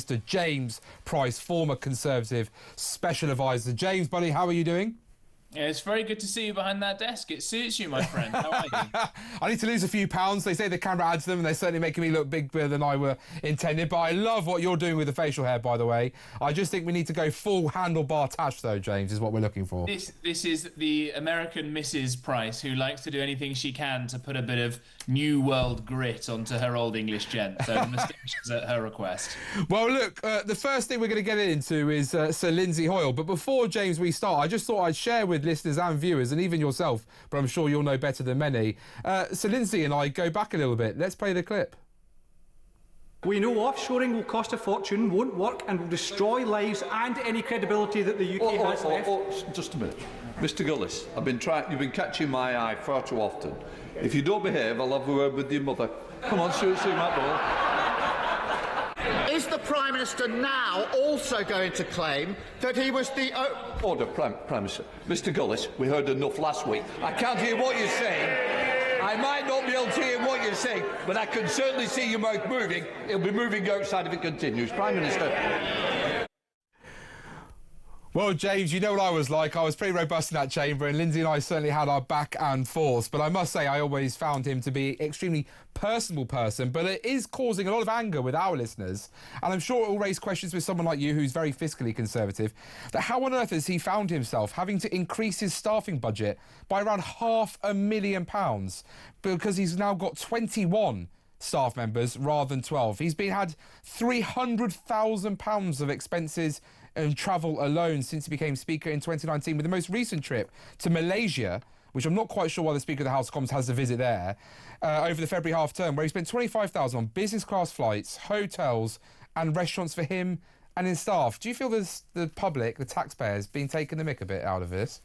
Mr. James Price, former Conservative Special Advisor. James, buddy, how are you doing? Yeah, it's very good to see you behind that desk. It suits you, my friend. How are you? I need to lose a few pounds. They say the camera adds them, and they're certainly making me look bigger than I were intended. But I love what you're doing with the facial hair, by the way. I just think we need to go full handlebar tash, though, James, is what we're looking for. This is the American Mrs. Price, who likes to do anything she can to put a bit of New World grit onto her old English gent. So the moustache is at her request. Well, look, the first thing we're going to get into is Sir Lindsay Hoyle. But before, James, we start, I just thought I'd share with listeners and viewers, and even yourself, but I'm sure you'll know better than many. So Lindsay and I go back a little bit. Let's play the clip. We know offshoring will cost a fortune, won't work, and will destroy lives and any credibility that the UK has left. Just a minute. Mr. Gullis, you've been catching my eye far too often. If you don't behave, I'll have a word with your mother. Come on, shoot that ball. Is the Prime Minister now also going to claim that he was the... Order, Prime Minister. Mr. Gullis, we heard enough last week. I can't hear what you're saying. I might not be able to hear what you're saying, but I can certainly see your mouth moving. It'll be moving outside if it continues. Prime Minister. Well, James, you know what I was like. I was pretty robust in that chamber, and Lindsay and I certainly had our back and forth. But I must say, I always found him to be an extremely personable person, but it is causing a lot of anger with our listeners. And I'm sure it will raise questions with someone like you, who's very fiscally conservative, that how on earth has he found himself having to increase his staffing budget by around £500,000 because he's now got 21 staff members rather than 12. He's had £300,000 of expenses and travel alone since he became Speaker in 2019, with the most recent trip to Malaysia, which I'm not quite sure why the Speaker of the House of Commons has to visit there, over the February half term, where he spent £25,000 on business class flights, hotels and restaurants for him and his staff. Do you feel the public, the taxpayers, being taken the mick a bit out of this?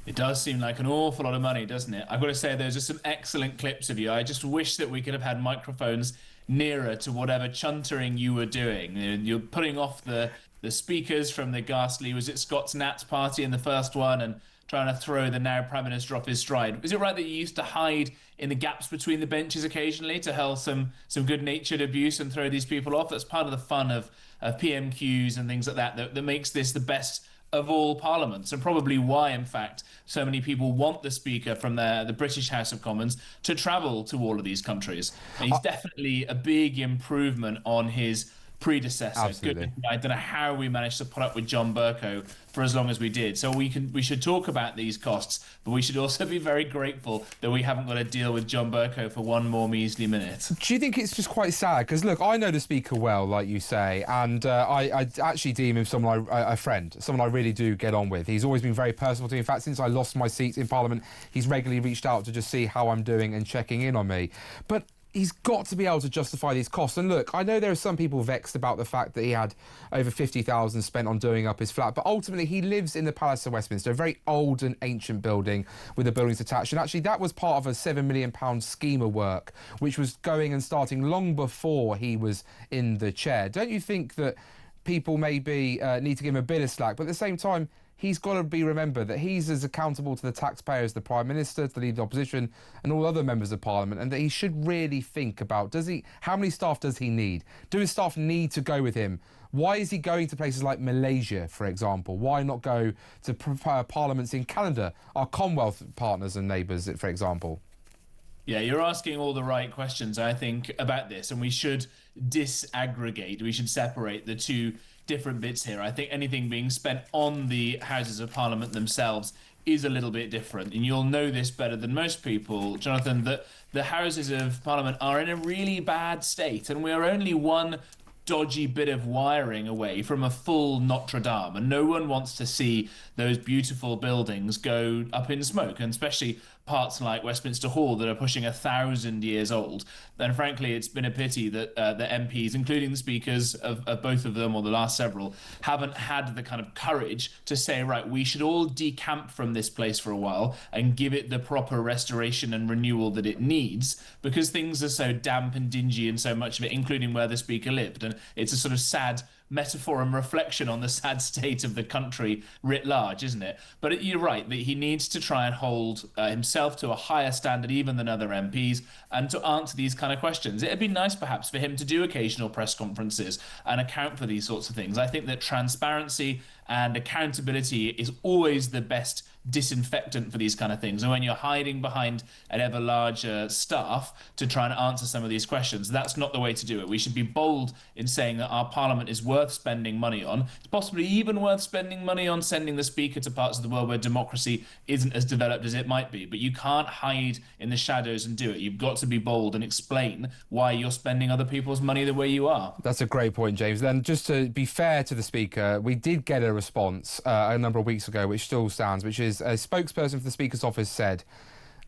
It does seem like an awful lot of money, doesn't it? I've got to say, there's just some excellent clips of you. I just wish that we could have had microphones nearer to whatever chuntering you were doing. You're putting off the speakers from the ghastly, was it Scott's Nats party in the first one, and trying to throw the now Prime Minister off his stride. Is it right that you used to hide in the gaps between the benches occasionally to hurl some good-natured abuse and throw these people off? That's part of the fun of PMQs and things like that makes this the best of all parliaments, and probably why, in fact, so many people want the Speaker from the British House of Commons to travel to all of these countries. And he's definitely a big improvement on his predecessor. Absolutely. I don't know how we managed to put up with John Bercow for as long as we did. So we should talk about these costs, but we should also be very grateful that we haven't got to deal with John Bercow for one more measly minute. Do you think it's just quite sad? Because look, I know the Speaker well, like you say, and I actually deem him someone a friend, someone I really do get on with. He's always been very personal to me. In fact, since I lost my seat in Parliament, he's regularly reached out to just see how I'm doing and checking in on me. But he's got to be able to justify these costs. And look, I know there are some people vexed about the fact that he had over $50,000 spent on doing up his flat, but ultimately he lives in the Palace of Westminster, a very old and ancient building with the buildings attached. And actually that was part of a £7 million scheme of work, which was going and starting long before he was in the chair. Don't you think that people maybe need to give him a bit of slack, but at the same time, he's got to be remembered that he's as accountable to the taxpayers as the Prime Minister, to the Leader of the Opposition and all other members of Parliament, and that he should really think about, how many staff does he need? Do his staff need to go with him? Why is he going to places like Malaysia, for example? Why not go to parliaments in Canada, our Commonwealth partners and neighbours, for example? Yeah, you're asking all the right questions, I think, about this, and we should disaggregate. We should separate the two different bits here. I think anything being spent on the Houses of Parliament themselves is a little bit different, and you'll know this better than most people, Jonathan, that the Houses of Parliament are in a really bad state, and we are only one dodgy bit of wiring away from a full Notre Dame, and no one wants to see those beautiful buildings go up in smoke, and especially parts like Westminster Hall that are pushing 1,000 years old. And frankly, it's been a pity that the MPs, including the speakers of both of them, or the last several, haven't had the kind of courage to say, right, we should all decamp from this place for a while and give it the proper restoration and renewal that it needs, because things are so damp and dingy and so much of it, including where the speaker lived. And it's a sort of sad metaphor and reflection on the sad state of the country writ large, isn't it? But you're right that he needs to try and hold himself to a higher standard even than other MPs and to answer these kind of questions. It'd be nice perhaps for him to do occasional press conferences and account for these sorts of things. I think that transparency and accountability is always the best disinfectant for these kind of things. And when you're hiding behind an ever larger staff to try and answer some of these questions, that's not the way to do it. We should be bold in saying that our parliament is worth spending money on. It's possibly even worth spending money on sending the speaker to parts of the world where democracy isn't as developed as it might be. But you can't hide in the shadows and do it. You've got to be bold and explain why you're spending other people's money the way you are. That's a great point, James. Then just to be fair to the speaker, we did get a response a number of weeks ago, which still stands, which is a spokesperson for the Speaker's office said,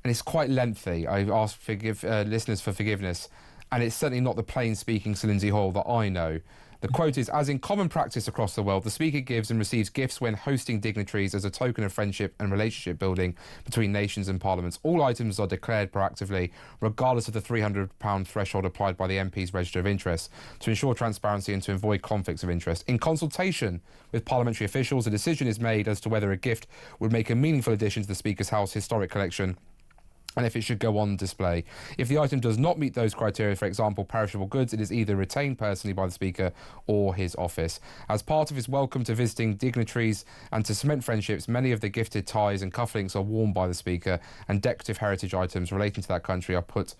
and it's quite lengthy, I've asked listeners for forgiveness, and it's certainly not the plain-speaking Sir Lindsay Hoyle that I know. The quote is, as in common practice across the world, the Speaker gives and receives gifts when hosting dignitaries as a token of friendship and relationship building between nations and parliaments. All items are declared proactively, regardless of the £300 threshold applied by the MP's Register of Interests, to ensure transparency and to avoid conflicts of interest. In consultation with parliamentary officials, a decision is made as to whether a gift would make a meaningful addition to the Speaker's House historic collection and if it should go on display. If the item does not meet those criteria, for example, perishable goods, it is either retained personally by the Speaker or his office. As part of his welcome to visiting dignitaries and to cement friendships, many of the gifted ties and cufflinks are worn by the Speaker, and decorative heritage items relating to that country are put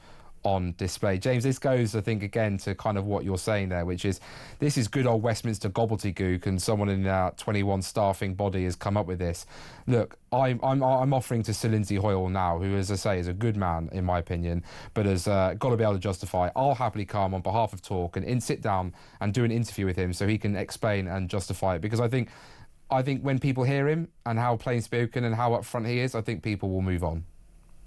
on display. James, this goes, I think, again to kind of what you're saying there, which is this is good old Westminster gobbledygook, and someone in our 21 staffing body has come up with this. Look, I'm offering to Sir Lindsay Hoyle now, who, as I say, is a good man in my opinion, but has got to be able to justify. I'll happily come on behalf of Talk and sit down and do an interview with him so he can explain and justify it, because I think when people hear him and how plain spoken and how upfront he is, I think people will move on.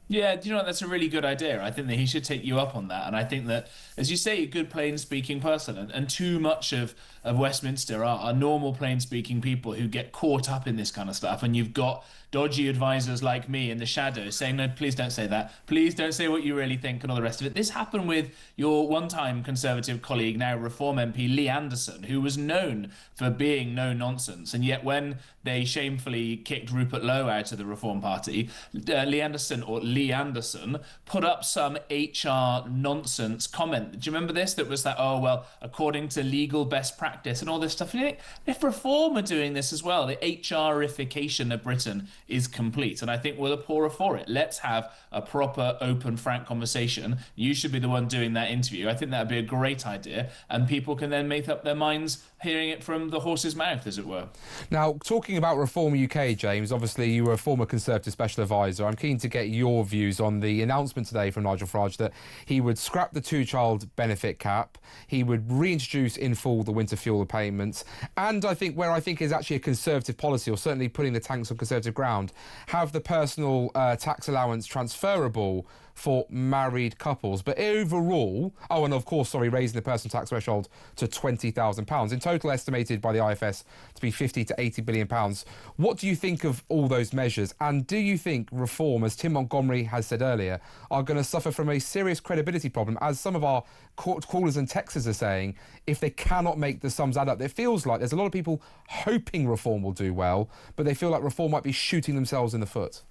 Yeah, do you know what? That's a really good idea. I think that he should take you up on that. And I think that, as you say, a good plain-speaking person, and too much of Westminster are normal plain-speaking people who get caught up in this kind of stuff. And you've got dodgy advisors like me in the shadows saying, no, please don't say that. Please don't say what you really think and all the rest of it. This happened with your one-time Conservative colleague, now Reform MP, Lee Anderson, who was known for being no nonsense. And yet when they shamefully kicked Rupert Lowe out of the Reform Party, Lee Anderson put up some HR nonsense comment. Do you remember this? That was that, oh, well, according to legal best practice and all this stuff. If Reform are doing this as well, the HRification of Britain is complete. And I think we're the poorer for it. Let's have a proper, open, frank conversation. You should be the one doing that interview. I think that would be a great idea. And people can then make up their minds hearing it from the horse's mouth, as it were. Now, talking about Reform UK, James, obviously you were a former Conservative Special Advisor. I'm keen to get your views on the announcement today from Nigel Farage that he would scrap the two-child benefit cap, he would reintroduce in full the winter fuel payments, and I think is actually a Conservative policy, or certainly putting the tanks on Conservative ground, have the personal tax allowance transferable for married couples. But overall, and of course, raising the personal tax threshold to £20,000, in total estimated by the IFS to be 50 to 80 billion pounds. What do you think of all those measures? And do you think Reform, as Tim Montgomery has said earlier, are going to suffer from a serious credibility problem, as some of our callers and texters are saying, if they cannot make the sums add up? It feels like there's a lot of people hoping Reform will do well, but they feel like Reform might be shooting themselves in the foot.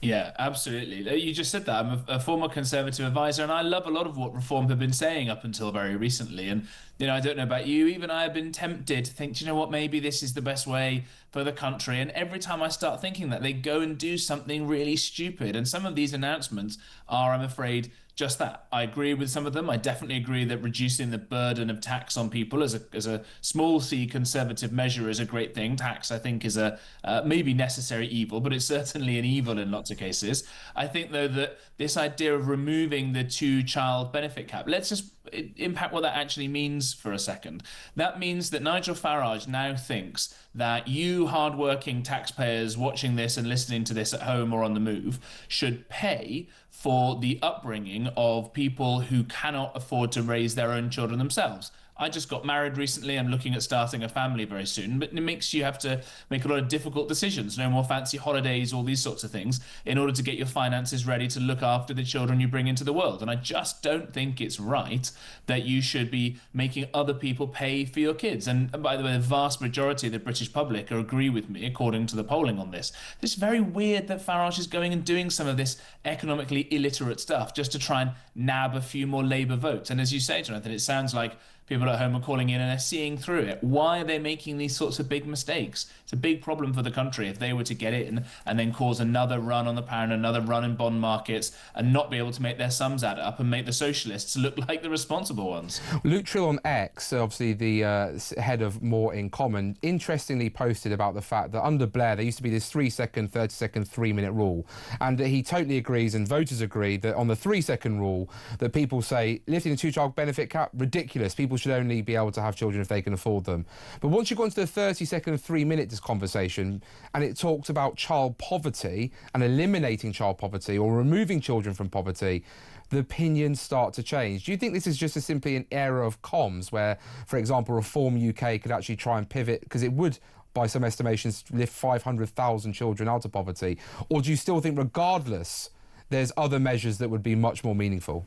Yeah, absolutely. You just said that. I'm a former Conservative advisor, and I love a lot of what Reform have been saying up until very recently. And, I don't know about you, even I have been tempted to think, do you know what, maybe this is the best way for the country. And every time I start thinking that, they go and do something really stupid. And some of these announcements are, I'm afraid, just that. I agree with some of them. I definitely agree that reducing the burden of tax on people as a small c Conservative measure is a great thing. Tax, I think, is a maybe necessary evil, but it's certainly an evil in lots of cases. I think, though, that this idea of removing the two-child benefit cap, let's just impact what that actually means for a second. That means that Nigel Farage now thinks that you hard-working taxpayers watching this and listening to this at home or on the move should pay for the upbringing of people who cannot afford to raise their own children themselves. I just got married recently. I'm looking at starting a family very soon, but it makes you have to make a lot of difficult decisions. No more fancy holidays, all these sorts of things, in order to get your finances ready to look after the children you bring into the world. And I just don't think it's right that you should be making other people pay for your kids. And by the way, the vast majority of the British public agree with me, according to the polling on this. It's very weird that Farage is going and doing some of this economically illiterate stuff just to try and nab a few more Labour votes. And as you say, Jonathan, it sounds like people at home are calling in and are seeing through it. Why are they making these sorts of big mistakes? It's a big problem for the country if they were to get in and then cause another run on the pound, another run in bond markets, and not be able to make their sums add up and make the socialists look like the responsible ones. Luke Trill on X, obviously the head of More in Common, interestingly posted about the fact that under Blair there used to be this 3-second, 30-second, 3-minute rule, and he totally agrees, and voters agree, that on the 3-second rule that people say lifting the two-child benefit cap, ridiculous, people should only be able to have children if they can afford them. But once you go into the 30-second, 3-minute conversation, and it talks about child poverty and eliminating child poverty or removing children from poverty, the opinions start to change. Do you think this is just simply an error of comms where, for example, Reform UK could actually try and pivot, because it would, by some estimations, lift 500,000 children out of poverty? Or do you still think, regardless, there's other measures that would be much more meaningful?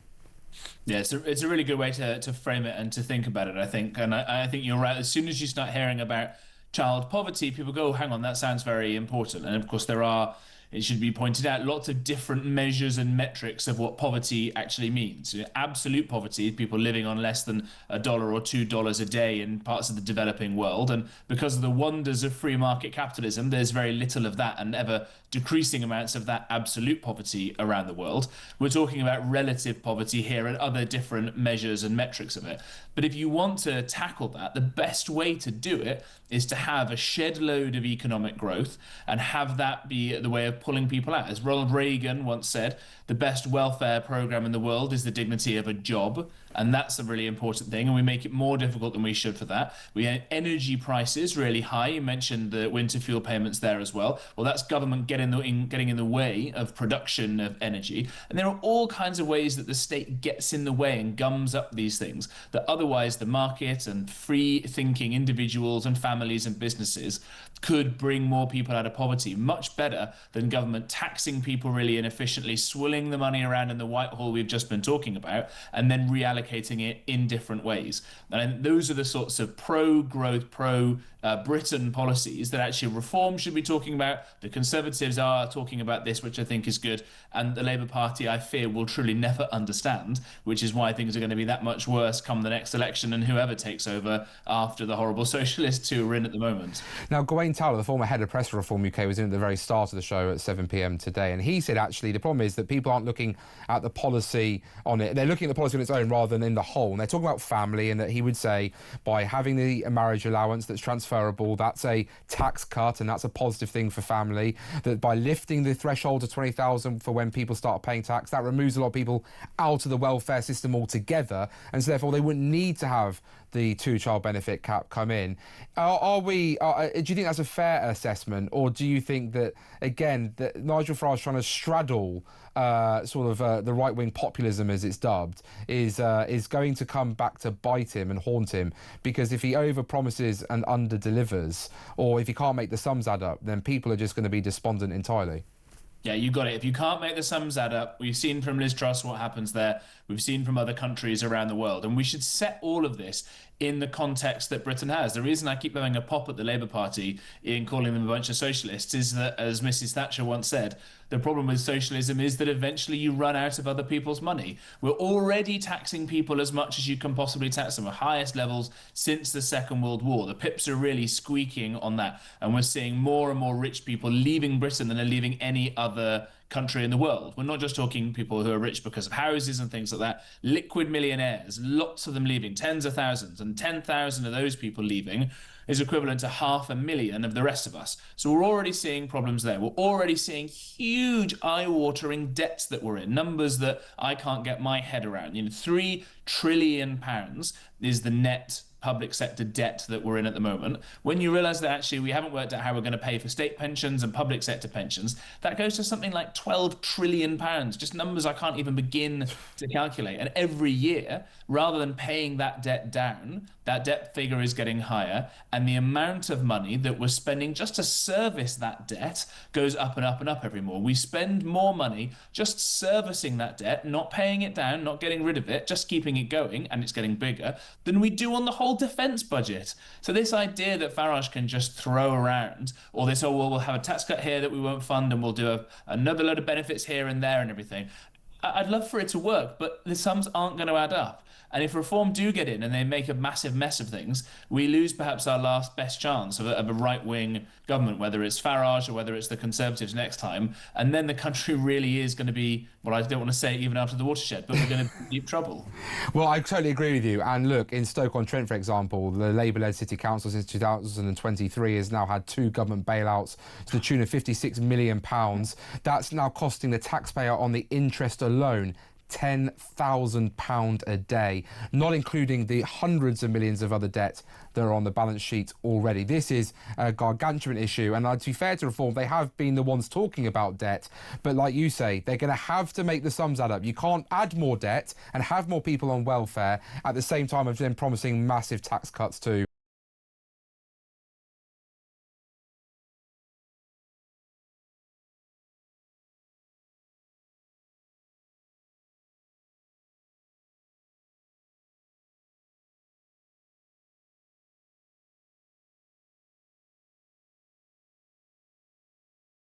Yeah, it's a really good way to frame it and to think about it, I think. And I think you're right. As soon as you start hearing about child poverty, people go, oh, hang on, that sounds very important. And of course there are, it should be pointed out, lots of different measures and metrics of what poverty actually means. Absolute poverty, people living on less than $1 or $2 a day in parts of the developing world. And because of the wonders of free market capitalism, there's very little of that and ever decreasing amounts of that absolute poverty around the world. We're talking about relative poverty here and other different measures and metrics of it. But if you want to tackle that, the best way to do it is to have a shed load of economic growth and have that be the way of pulling people out. As Ronald Reagan once said, the best welfare program in the world is the dignity of a job. And that's a really important thing. And we make it more difficult than we should for that. We have energy prices really high. You mentioned the winter fuel payments there as well. Well, that's government getting in the way of production of energy. And there are all kinds of ways that the state gets in the way and gums up these things that otherwise the market and free thinking individuals and families and businesses could bring more people out of poverty much better than government taxing people really inefficiently, swilling the money around in the Whitehall we've just been talking about, and then reallocating it in different ways. And those are the sorts of pro-growth, pro-Britain policies that actually Reform should be talking about. The Conservatives are talking about this, which I think is good. And the Labour Party, I fear, will truly never understand, which is why things are going to be that much worse come the next election and whoever takes over after the horrible socialists who are in at the moment. Now, Gawain Towler, the former head of press for Reform UK, was in at the very start of the show at 7 p.m. today, and he said actually the problem is that people aren't looking at the policy on it. They're looking at the policy on its own rather than in the whole. And they're talking about family, and that he would say by having the marriage allowance that's transferable, that's a tax cut and that's a positive thing for family. That by lifting the threshold to 20,000 for when people start paying tax, that removes a lot of people out of the welfare system altogether, and so therefore they wouldn't need to have the two-child benefit cap come in. Do you think that's a fair assessment, or do you think that, again, that Nigel Farage trying to straddle the right-wing populism, as it's dubbed, is going to come back to bite him and haunt him? Because if he over-promises and under-delivers, or if he can't make the sums add up, then people are just going to be despondent entirely. Yeah, you got it. If you can't make the sums add up, we've seen from Liz Truss what happens there. We've seen from other countries around the world. And we should set all of this in the context that Britain has. The reason I keep having a pop at the Labour Party in calling them a bunch of socialists is that, as Mrs. Thatcher once said, the problem with socialism is that eventually you run out of other people's money. We're already taxing people as much as you can possibly tax them, at highest levels since the Second World War. The pips are really squeaking on that. And we're seeing more and more rich people leaving Britain than are leaving any other country in the world. We're not just talking people who are rich because of houses and things like that. Liquid millionaires, lots of them leaving, tens of thousands, and 10,000 of those people leaving is equivalent to 500,000 of the rest of us. So we're already seeing problems there. We're already seeing huge eye-watering debts that we're in, numbers that I can't get my head around. £3 trillion is the net public sector debt that we're in at the moment, when you realise that actually we haven't worked out how we're going to pay for state pensions and public sector pensions, that goes to something like £12 trillion, just numbers I can't even begin to calculate. And every year, rather than paying that debt down, that debt figure is getting higher, and the amount of money that we're spending just to service that debt goes up and up and up every more. We spend more money just servicing that debt, not paying it down, not getting rid of it, just keeping it going, and it's getting bigger, than we do on the whole defence budget. So this idea that Farage can just throw around, or this, oh, well, we'll have a tax cut here that we won't fund, and we'll do another load of benefits here and there and everything. I'd love for it to work, but the sums aren't going to add up. And if Reform do get in and they make a massive mess of things, we lose perhaps our last best chance of a right-wing government, whether it's Farage or whether it's the Conservatives next time. And then the country really is going to be, well, I don't want to say it even after the watershed, but we're going to be in deep trouble. Well, I totally agree with you. And look, in Stoke-on-Trent, for example, the Labour-led City Council since 2023 has now had 2 government bailouts to the tune of £56 million. That's now costing the taxpayer on the interest alone £10,000 a day, not including the hundreds of millions of other debt that are on the balance sheet already. This is a gargantuan issue, and to be fair to Reform, they have been the ones talking about debt, but like you say, they're going to have to make the sums add up. You can't add more debt and have more people on welfare at the same time of them promising massive tax cuts too.